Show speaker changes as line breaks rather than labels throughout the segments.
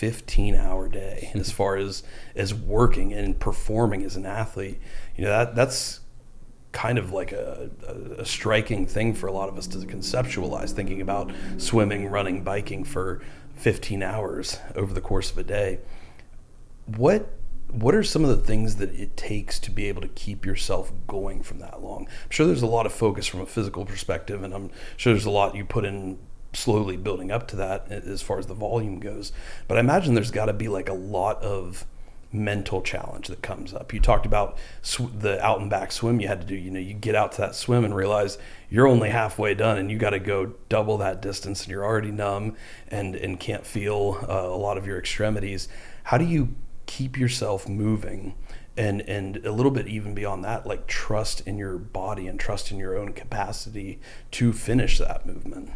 15-hour day as far as working and performing as an athlete. That's kind of like a striking thing for a lot of us to conceptualize, thinking about swimming, running, biking for 15 hours over the course of a day. What are some of the things that it takes to be able to keep yourself going from that long? I'm sure there's a lot of focus from a physical perspective, and I'm sure there's a lot you put in slowly building up to that as far as the volume goes. But I imagine there's got to be like a lot of mental challenge that comes up. You talked about the out and back swim you had to do. You get out to that swim and realize you're only halfway done, and you got to go double that distance, and you're already numb and can't feel a lot of your extremities. How do you keep yourself moving and a little bit even beyond that, like trust in your body and trust in your own capacity to finish that movement?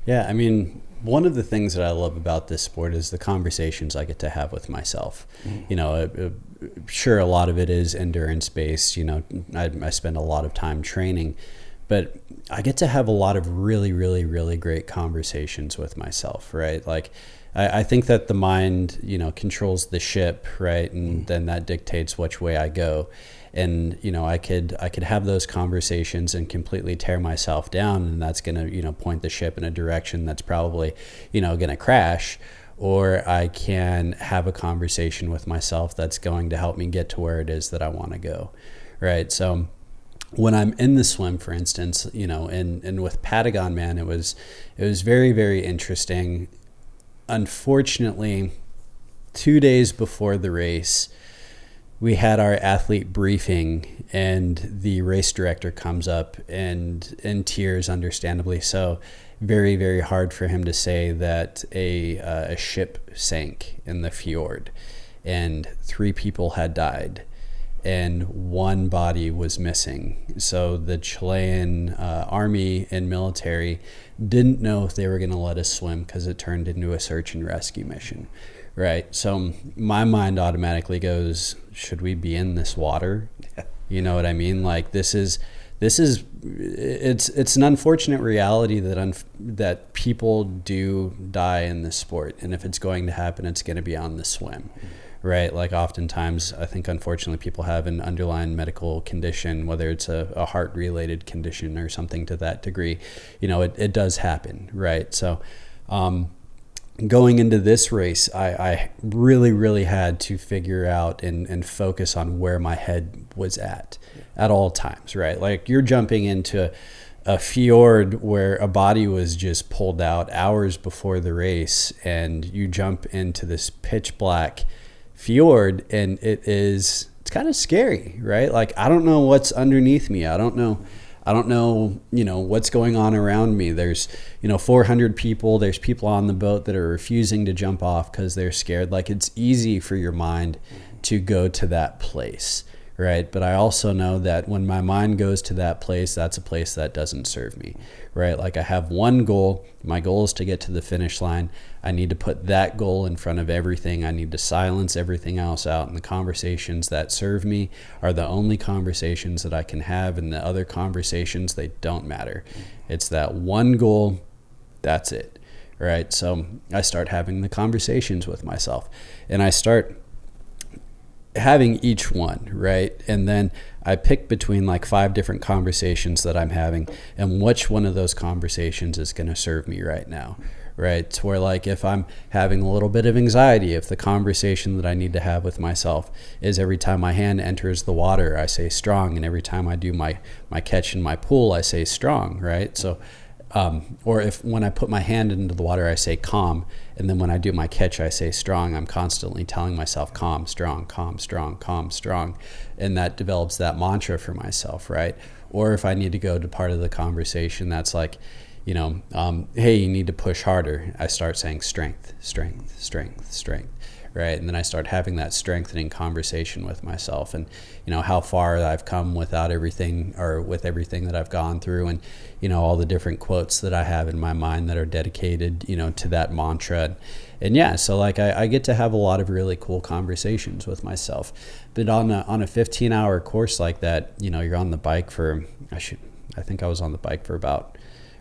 Yeah, I mean, one of the things that I love about this sport is the conversations I get to have with myself. Sure, a lot of it is endurance based. I spend a lot of time training, but I get to have a lot of really, really, really great conversations with myself, right? Like, I think that the mind, controls the ship, right? And then that dictates which way I go. And, I could have those conversations and completely tear myself down, and that's going to, point the ship in a direction that's probably, going to crash. Or I can have a conversation with myself that's going to help me get to where it is that I want to go, right? So when I'm in the swim, for instance, and with Patagon, man, it was very, very interesting. Unfortunately, 2 days before the race, we had our athlete briefing, and the race director comes up and in tears, understandably so. Very, very hard for him to say that a ship sank in the fjord and 3 people had died and 1 body was missing. So the Chilean army and military didn't know if they were going to let us swim because it turned into a search and rescue mission. Right. So my mind automatically goes, should we be in this water? Yeah. You know what I mean? Like it's an unfortunate reality that people do die in this sport. And if it's going to happen, it's going to be on the swim. Right. Like oftentimes, I think, unfortunately, people have an underlying medical condition, whether it's a heart related condition or something to that degree. It does happen. Right. So, going into this race, I really, really had to figure out and focus on where my head was at all times, right? Like, you're jumping into a fjord where a body was just pulled out hours before the race, and you jump into this pitch black fjord, and it's kind of scary, right? Like, I don't know what's underneath me. I don't know, what's going on around me. There's, 400 people. There's people on the boat that are refusing to jump off because they're scared. Like, it's easy for your mind to go to that place, right? But I also know that when my mind goes to that place, that's a place that doesn't serve me, right? Like, I have one goal. My goal is to get to the finish line. I need to put that goal in front of everything. I need to silence everything else out. And the conversations that serve me are the only conversations that I can have. And the other conversations, they don't matter. It's that one goal. That's it. Right. So I start having the conversations with myself, and I start having each one, right? And then I pick between like 5 different conversations that I'm having, and which one of those conversations is going to serve me right now, right? To where, like, if I'm having a little bit of anxiety, if the conversation that I need to have with myself is every time my hand enters the water, I say strong, and every time I do my catch in my pool, I say strong, right? So or if when I put my hand into the water, I say calm, and then when I do my catch, I say strong. I'm constantly telling myself calm, strong, calm, strong, calm, strong, and that develops that mantra for myself, right? Or if I need to go to part of the conversation that's like, hey, you need to push harder, I start saying strength, strength, strength, strength, right? And then I start having that strengthening conversation with myself, and how far I've come without everything, or with everything that I've gone through, and all the different quotes that I have in my mind that are dedicated to that mantra. And yeah, so like I get to have a lot of really cool conversations with myself. But on a 15-hour course like that, you're on the bike for I think I was on the bike for about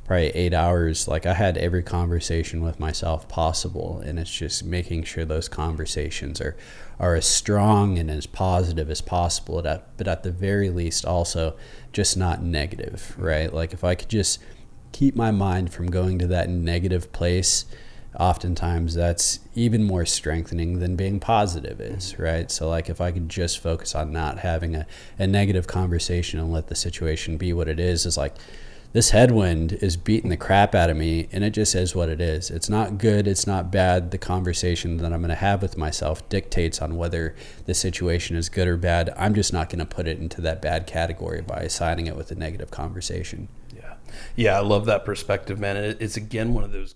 probably 8 hours, like I had every conversation with myself possible, and it's just making sure those conversations are as strong and as positive as possible, but at the very least also just not negative, right? Like if I could just keep my mind from going to that negative place, oftentimes that's even more strengthening than being positive is, right? So like if I could just focus on not having a negative conversation and let the situation be what it is like, this headwind is beating the crap out of me, and it just is what it is. It's not good, it's not bad. The conversation that I'm going to have with myself dictates on whether the situation is good or bad. I'm just not going to put it into that bad category by assigning it with a negative conversation.
Yeah, I love that perspective, man. It's again one of those